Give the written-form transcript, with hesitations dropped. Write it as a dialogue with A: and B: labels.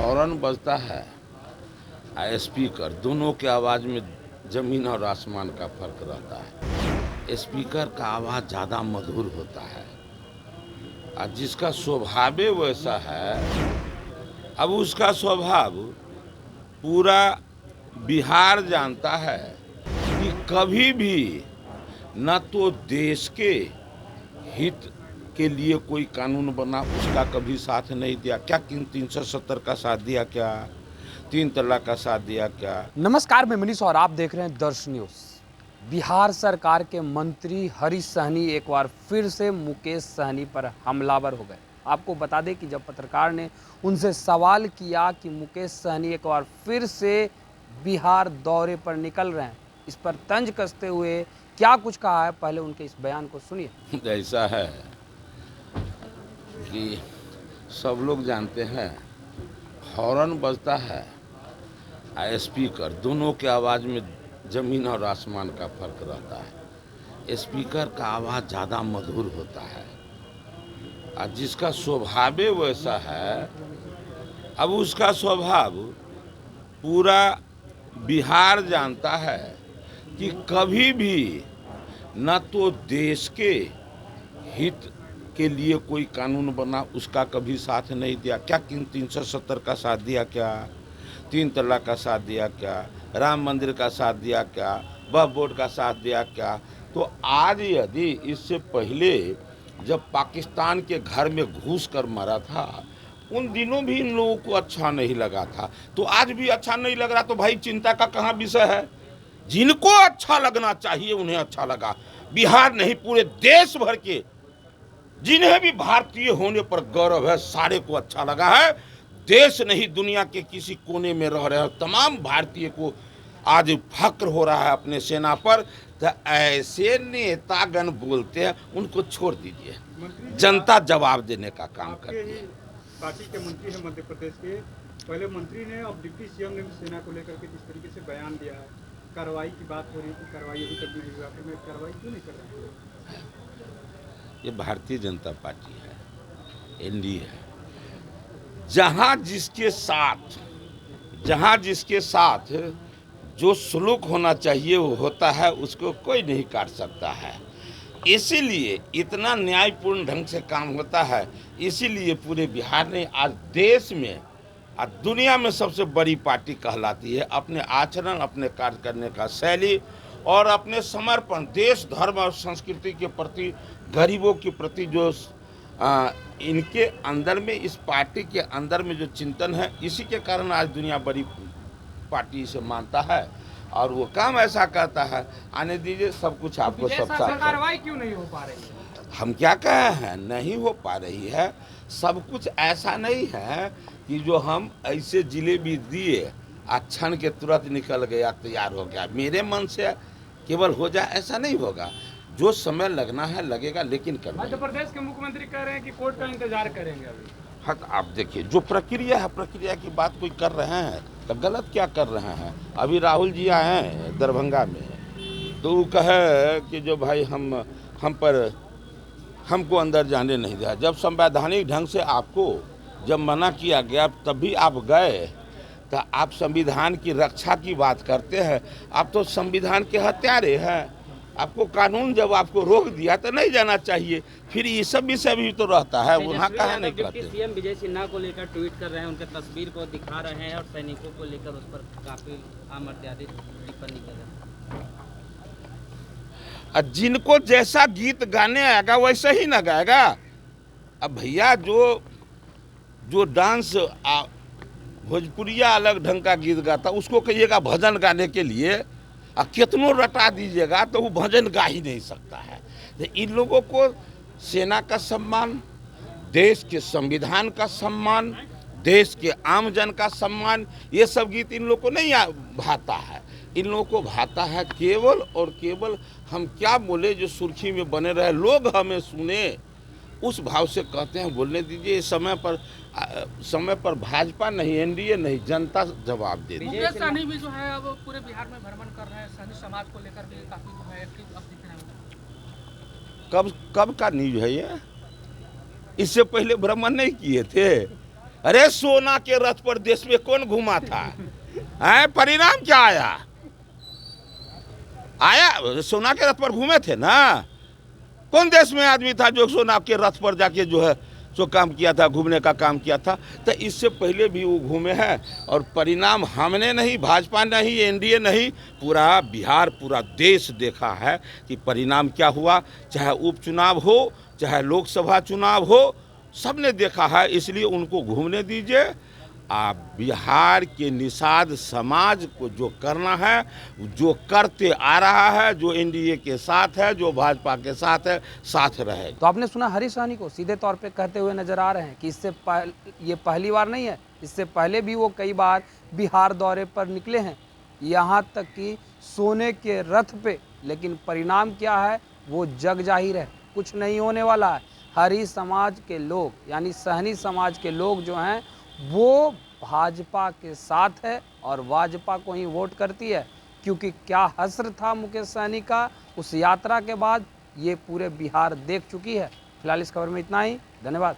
A: Horn बजता है और स्पीकर, दोनों के आवाज़ में ज़मीन और आसमान का फ़र्क रहता है। स्पीकर का आवाज़ ज़्यादा मधुर होता है और जिसका स्वभाव वैसा है, अब उसका स्वभाव पूरा बिहार जानता है कि कभी भी न तो देश के हित के लिए कोई कानून बना, उसका कभी साथ नहीं दिया। क्या 370 का साथ दिया, क्या 3 तलाक का साथ दिया, क्या?
B: नमस्कार, मैं मनीष और आप देख रहे हैं दर्श न्यूज। बिहार सरकार के मंत्री हरीश सहनी एक बार फिर से मुकेश सहनी पर हमलावर हो गए। आपको बता दें कि जब पत्रकार ने उनसे सवाल किया कि मुकेश सहनी एक बार फिर से बिहार दौरे पर निकल रहे हैं, इस पर तंज कसते हुए क्या कुछ कहा है, पहले उनके इस बयान को सुनिए।
A: ऐसा है कि सब लोग जानते हैं, हॉर्न बजता है और स्पीकर, दोनों के आवाज़ में ज़मीन और आसमान का फ़र्क रहता है। स्पीकर का आवाज़ ज़्यादा मधुर होता है और जिसका स्वभाव वैसा है, अब उसका स्वभाव पूरा बिहार जानता है कि कभी भी न तो देश के हित के लिए कोई कानून बना, उसका कभी साथ नहीं दिया। क्या 370 का साथ दिया, क्या 3 तलाक का साथ दिया, क्या राम मंदिर का साथ दिया, क्या वक्फ बोर्ड का साथ दिया, क्या? तो आज यदि इससे पहले जब पाकिस्तान के घर में घुस कर मरा था, उन दिनों भी इन लोगों को अच्छा नहीं लगा था, तो आज भी अच्छा नहीं लग रहा, तो भाई चिंता का कहाँ विषय है? जिनको अच्छा लगना चाहिए उन्हें अच्छा लगा। बिहार नहीं, पूरे देश भर के जिन्हें भी भारतीय होने पर गौरव है, सारे को अच्छा लगा है। देश नहीं, दुनिया के किसी कोने में रह रहे तमाम भारतीय को आज फक्र हो रहा है अपने सेना पर। तो ऐसे नेतागण बोलते हैं, उनको छोड़ दीजिए, जनता जवाब देने का काम करती है।
C: पार्टी के मंत्री हैं मध्य प्रदेश के, पहले मंत्री ने, अब डिप्टी सीएम ने भी सेना को लेकर के जिस तरीके से बयान दिया है, कार्रवाई की बात हो रही थी, कार्रवाई अभी तक नहीं हुआ, फिर कार्रवाई क्यों नहीं कर रहे हैं?
A: ये भारतीय जनता पार्टी है, एनडीए है। जहाँ जिसके साथ जो सलूक होना चाहिए वो होता है, उसको कोई नहीं काट सकता है। इसीलिए इतना न्यायपूर्ण ढंग से काम होता है। इसीलिए पूरे बिहार ने आज देश में और दुनिया में सबसे बड़ी पार्टी कहलाती है। अपने आचरण, अपने कार्य करने का शैली और अपने समर्पण, देश, धर्म और संस्कृति के प्रति, गरीबों के प्रति जो इनके अंदर में, इस पार्टी के अंदर में जो चिंतन है, इसी के कारण आज दुनिया बड़ी पार्टी से मानता है और वो काम ऐसा करता है। आने दीजिए, सब कुछ आपको सब साथ।
B: कार्रवाई क्यों नहीं हो पा रही है?
A: हम क्या कहे हैं, नहीं हो पा रही है। सब कुछ ऐसा नहीं है कि जो हम ऐसे जिलेबी दिए क्षण के तुरंत निकल गया, तैयार हो गया, मेरे मन से केवल हो जाए, ऐसा नहीं होगा। जो समय लगना है लगेगा, लेकिन कर।
C: मध्य प्रदेश के मुख्यमंत्री कह रहे हैं कि कोर्ट का इंतजार करेंगे अभी।
A: हाँ, आप देखिए, जो प्रक्रिया है, प्रक्रिया की बात कोई कर रहे हैं तो गलत क्या कर रहे हैं? अभी राहुल जी आए हैं दरभंगा में, तो वो कहे कि जो भाई हमको अंदर जाने नहीं दिया। जब संवैधानिक ढंग से आपको जब मना किया गया, तभी आप गए, तो आप संविधान की रक्षा की बात करते हैं। आप तो संविधान के हत्यारे हैं। आपको कानून जब आपको रोक दिया तो नहीं जाना चाहिए। फिर ये सब विषय भी तो रहता है, वहाँ कहाँ नहीं करते।
D: सीएम विजय सिन्हा को लेकर ट्वीट कर रहे हैं, उनके तस्वीर को दिखा रहे हैं और सैनिकों को लेकर उस पर काफी अमर्यादित टिप्पणी कर रहे हैं।
A: जिनको जैसा गीत गाने आएगा वैसे ही ना गाएगा। अब भैया, जो डांस भोजपुरिया अलग ढंग का गीत गाता, उसको कहिएगा भजन गाने के लिए, कितनों रटा दीजिएगा तो वो भजन गा ही नहीं सकता है। तो इन लोगों को सेना का सम्मान, देश के संविधान का सम्मान, देश के आम जन का सम्मान, ये सब गीत इन लोगों को नहीं भाता है। इन लोगों को भाता है केवल और केवल हम क्या बोले, जो सुर्खी में बने रहे, लोग हमें सुने, उस भाव से कहते हैं। बोलने दीजिए। समय पर भाजपा नहीं, एनडीए नहीं, जनता जवाब दे।
E: मुकेश सहनी भी जो है अब पूरे बिहार में भ्रमण कर रहे हैं, सहनी समाज को लेकर भी काफी जो है एक्टिव अब दिख रहे हैं।
A: कब का न्यूज है ये? इससे पहले भ्रमण नहीं किए थे। अरे सोना के रथ पर देश में कौन घुमा था? परिणाम क्या आया? सोना के रथ पर घूमे थे ना। कौन देश में आदमी था जो सोना के रथ पर जाके जो है जो काम किया था, घूमने का काम किया था? तो इससे पहले भी वो घूमे हैं और परिणाम हमने नहीं, भाजपा नहीं, एनडीए नहीं, पूरा बिहार, पूरा देश देखा है कि परिणाम क्या हुआ। चाहे उपचुनाव हो, चाहे लोकसभा चुनाव हो, सबने देखा है। इसलिए उनको घूमने दीजिए। बिहार के निषाद समाज को जो करना है, जो करते आ रहा है, जो एनडीए के साथ है, जो भाजपा के साथ है, साथ रहे।
B: तो आपने सुना हरीश सहनी को सीधे तौर पे कहते हुए नजर आ रहे हैं कि ये पहली बार नहीं है, इससे पहले भी वो कई बार बिहार दौरे पर निकले हैं, यहाँ तक कि सोने के रथ पे। लेकिन परिणाम क्या है वो जग जाहिर है, कुछ नहीं होने वाला है। हरीश समाज के लोग यानी सहनी समाज के लोग जो हैं वो भाजपा के साथ है और भाजपा को ही वोट करती है, क्योंकि क्या हश्र था मुकेश सहनी का उस यात्रा के बाद, ये पूरे बिहार देख चुकी है। फिलहाल इस खबर में इतना ही। धन्यवाद।